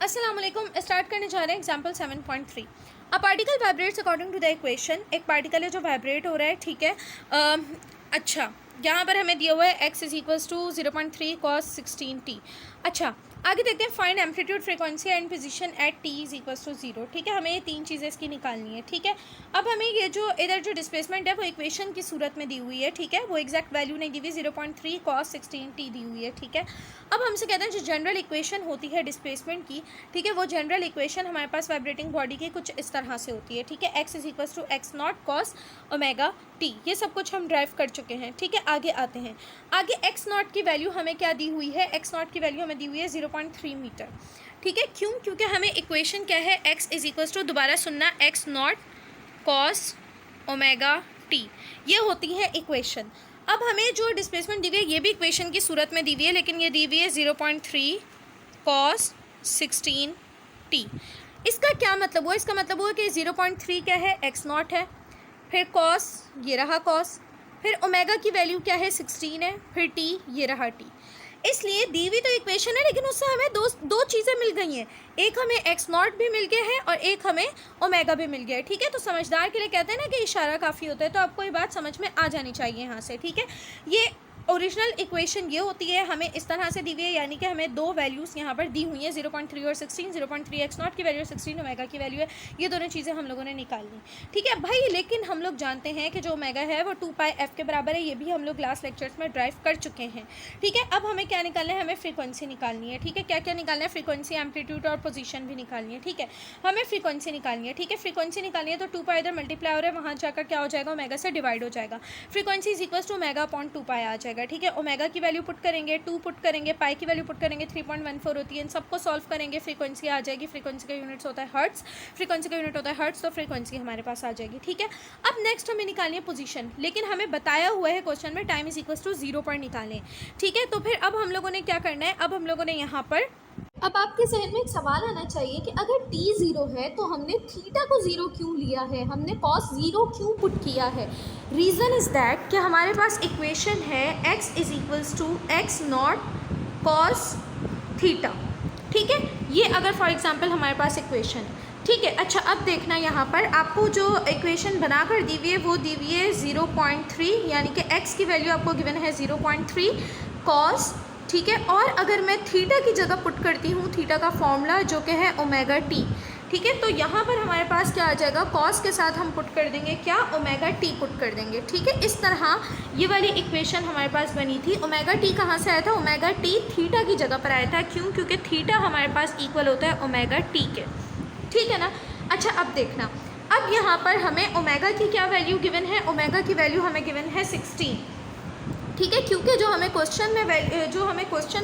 अस्सलाम वालेकुम। स्टार्ट करने जा रहे हैं example 7.3। A particle vibrates according to the equation. एक पार्टिकल है जो वाइब्रेट हो रहा है, ठीक है। अच्छा, यहाँ पर हमें दिया हुआ है x is equals to 0.3 cos 16t। अच्छा, आगे देखते हैं find amplitude frequency and position at t is equals to 0। ठीक है, हमें ये तीन चीज़ें इसकी निकालनी है। ठीक है, अब हमें ये जो इधर जो डिस्प्लेसमेंट है वो इक्वेशन की सूरत में दी हुई है। ठीक है, वो एग्जैक्ट वैल्यू नहीं दी हुई, 0.3 cos 16t दी हुई है। ठीक है, अब हमसे कहते हैं जो जनरल इक्वेशन होती है डिस्प्लेसमेंट की, ठीक है, वो जनरल इक्वेशन हमारे पास वाइब्रेटिंग बॉडी की कुछ इस तरह से होती है। ठीक है, x is equals to x naught cos omega t. ये सब कुछ हम ड्राइव कर चुके हैं। ठीक है, आगे आते हैं। आगे एक्स नॉट की वैल्यू हमें क्या दी हुई है? एक्स नॉट की वैल्यू हमें दी हुई है 0.3 मीटर। ठीक है, क्यों? क्योंकि हमें इक्वेशन क्या है? x इज इक्वल्स टू, दोबारा सुनना, x naught cos omega t, ये होती है इक्वेशन। अब हमें जो डिस्प्लेसमेंट दी हुई है ये भी इक्वेशन की सूरत में दी हुई है, लेकिन ये दी हुई है 0.3 cos 16t। इसका क्या मतलब हुआ? इसका मतलब हुआ कि 0.3 क्या है? एक्स नॉट है, फिर cos ये रहा cos, फिर ओमेगा की वैल्यू क्या है? 16 है, फिर t ये रहा t। इसलिए दी हुई तो इक्वेशन है, लेकिन उससे हमें दो चीज़ें मिल गई हैं। एक हमें एक्स नॉट भी मिल गया है और एक हमें ओमेगा भी मिल गया है। ठीक है, तो समझदार के लिए कहते हैं ना कि इशारा काफ़ी होता है, तो आपको ये बात समझ में आ जानी चाहिए यहाँ से। ठीक है, ये ओरिजिनल इक्वेशन ये होती है, हमें इस तरह से दी हुई है, यानी कि हमें दो वैल्यूज़ यहाँ पर दी हुई हैं, 0.3 और 16। 0.3 एक्स नॉट की वैल्यू है, 16 ओमेगा की वैल्यू है। ये दोनों चीज़ें हम लोगों ने निकालनी। ठीक है भाई, लेकिन हम लोग जानते हैं कि जो ओमेगा है वो 2πf के बराबर है। ये भी हम लोग लास्ट लेक्चर्स में ड्राइव कर चुके हैं। ठीक है, अब हमें क्या निकालना है? हमें फ्रीक्वेंसी निकालनी है। ठीक है, क्या क्या निकालना है? फ्रीक्वेंसी, एम्पलीट्यूड और पोजीशन भी निकालनी है। ठीक है, हमें फ्रीक्वेंसी निकालनी है। ठीक है, फ्रीक्वेंसी निकालनी है तो 2π इधर मल्टीप्लाई हो रहा है, वहाँ जाकर क्या हो जाएगा? ओमेगा से डिवाइड हो जाएगा। Frequency is equals to omega upon 2π आ जाएगा। ठीक है, ओमेगा की वैल्यू पुट करेंगे, 2 पुट करेंगे, पाई की वैल्यू पुट करेंगे, 3.14 होती है। इन सबको सॉल्व करेंगे, फ्रीक्वेंसी आ जाएगी। फ्रीक्वेंसी का यूनिट्स होता है हर्ट्स, फ्रीक्वेंसी का यूनिट होता है हर्ट्स, तो फ्रीक्वेंसी हमारे पास आ जाएगी। ठीक है, अब नेक्स्ट हमें निकालनी है पोजीशन, लेकिन हमें बताया हुआ है क्वेश्चन में टाइम इज इक्वल्स टू 0 पर निकालें। ठीक है, तो फिर अब हम लोगों ने क्या करना है? अब हम लोगों ने यहाँ पर, अब आपके जहन में एक सवाल आना चाहिए कि अगर t 0 है तो हमने थीटा को 0 क्यों लिया है, हमने cos 0 क्यों पुट किया है? रीज़न इज़ दैट कि हमारे पास इक्वेशन है x is equals to x naught cos theta. ठीक है, ये अगर फॉर एग्जांपल हमारे पास इक्वेशन है। ठीक है, अच्छा अब देखना, यहाँ पर आपको जो इक्वेशन बनाकर दी हुई है वो दी हुई है 0.3, यानी कि x की वैल्यू आपको गिवन है 0.3 cos। ठीक है, और अगर मैं थीटा की जगह पुट करती हूँ, थीटा का फॉर्मूला जो कि है ओमेगा टी। ठीक है, तो यहाँ पर हमारे पास क्या आ जाएगा? कॉस के साथ हम पुट कर देंगे क्या? ओमेगा टी पुट कर देंगे। ठीक है, इस तरह ये वाली इक्वेशन हमारे पास बनी थी। ओमेगा टी कहाँ से आया था? ओमेगा टी थीटा की जगह पर आया था। क्यों? क्योंकि थीटा हमारे पास इक्वल होता है ओमेगा टी के। ठीक है ना। अच्छा अब देखना, अब यहाँ पर हमें ओमेगा की क्या वैल्यू गिवन है? ओमेगा की वैल्यू हमें गिवन है 16। ठीक है, क्योंकि जो हमें क्वेश्चन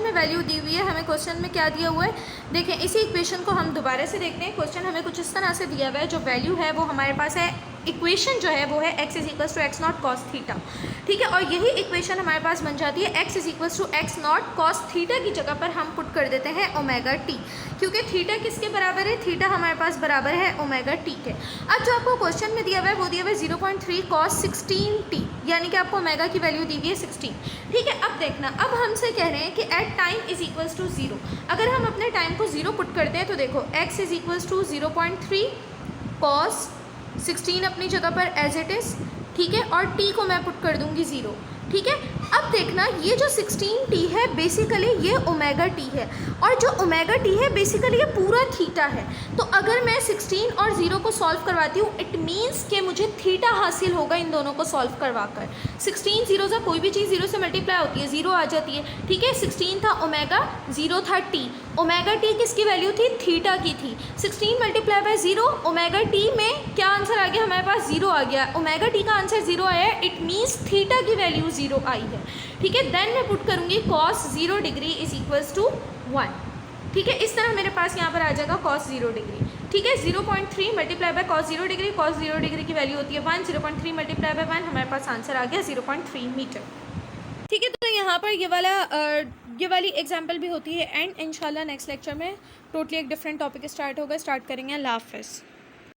में वैल्यू दी हुई है, हमें क्वेश्चन में क्या दिया हुआ है? देखें, इसी इक्वेशन को हम दोबारा से देखते हैं। क्वेश्चन हमें कुछ इस तरह से दिया हुआ है, जो वैल्यू है वो हमारे पास है, इक्वेशन जो है वो है x is equals to x naught cos theta. ठीक है, और यही इक्वेशन हमारे पास बन जाती है x is equals to x naught cos theta की जगह पर हम पुट कर देते हैं ओमेगा टी, क्योंकि थीटा किसके बराबर है? थीटा हमारे पास बराबर है ओमेगा टी के। अब जो आपको क्वेश्चन में दिया हुआ है वो दिया हुआ है 0.3 cos 16t, यानी कि आपको ओमेगा की वैल्यू दी हुई है 16। ठीक है, अब देखना, अब हमसे कह रहे हैं कि at time is equals to 0। अगर हम अपने टाइम को 0 पुट करते हैं तो देखो x is equals to 0.3 cos 16 अपनी जगह पर एज इट इज़। ठीक है, और t को मैं पुट कर दूंगी 0। ठीक है, अब देखना, ये जो 16t है बेसिकली ये ओमेगा t है, और जो ओमेगा t है बेसिकली ये पूरा थीटा है। तो अगर मैं 16 और 0 को सॉल्व करवाती हूँ, इट मीन्स कि मुझे थीटा हासिल होगा इन दोनों को सॉल्व करवा कर। 16 0 से कोई भी चीज़ 0 से मल्टीप्लाई होती है, 0 आ जाती है। ठीक है, 16 था ओमेगा, 0 था t। ओमेगा टी किसकी वैल्यू थी? थीटा की थी। 16 मल्टीप्लाई बाय 0, ओमेगा टी में क्या आंसर आ गया हमारे पास? 0 आ गया। ओमेगा टी का आंसर 0 आया है, इट मीन्स थीटा की वैल्यू 0 आई है। ठीक है, देन मैं पुट करूँगी cos 0 degree is equals to 1। ठीक है, इस तरह मेरे पास यहाँ पर आ जाएगा cos 0 डिग्री। ठीक है, 0.3 multiply by cos 0 degree, cos 0 degree की वैल्यू होती है 1, 0.3 मल्टीप्लाई बाय 1, हमारे पास आंसर आ गया 0.3 मीटर। ठीक है, तो यहाँ पर ये वाली एग्जाम्पल भी होती है, एंड इंशाल्लाह नेक्स्ट लेक्चर में टोटली एक डिफरेंट टॉपिक स्टार्ट होगा, स्टार्ट करेंगे। अल्लाह हाफ़िज़।